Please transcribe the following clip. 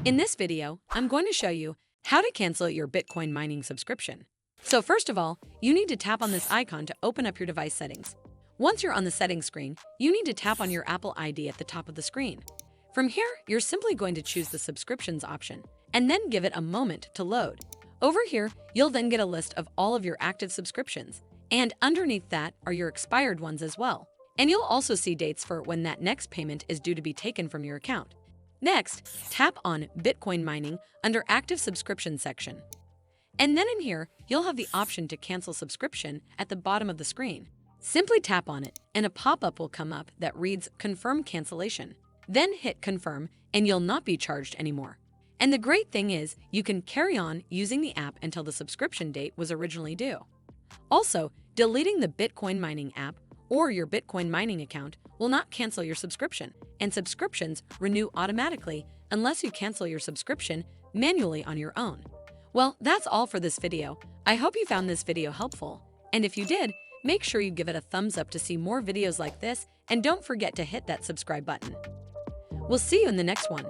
In this video, I'm going to show you how to cancel your Bitcoin mining subscription. So first of all, you need to tap on this icon to open up your device settings. Once you're on the settings screen, you need to tap on your Apple ID at the top of the screen. From here, you're simply going to choose the subscriptions option and then give it a moment to load. Over here, you'll then get a list of all of your active subscriptions, and underneath that are your expired ones as well. And you'll also see dates for when that next payment is due to be taken from your account. Next, tap on Bitcoin mining under active subscription section. And then in here, you'll have the option to cancel subscription at the bottom of the screen. Simply tap on it and a pop-up will come up that reads confirm cancellation. Then hit confirm and you'll not be charged anymore. And the great thing is you can carry on using the app until the subscription date was originally due. Also, deleting the Bitcoin mining app or your Bitcoin mining account will not cancel your subscription, and subscriptions renew automatically unless you cancel your subscription manually on your own. Well, that's all for this video. I hope you found this video helpful, and if you did, make sure you give it a thumbs up to see more videos like this, and don't forget to hit that subscribe button. We'll see you in the next one.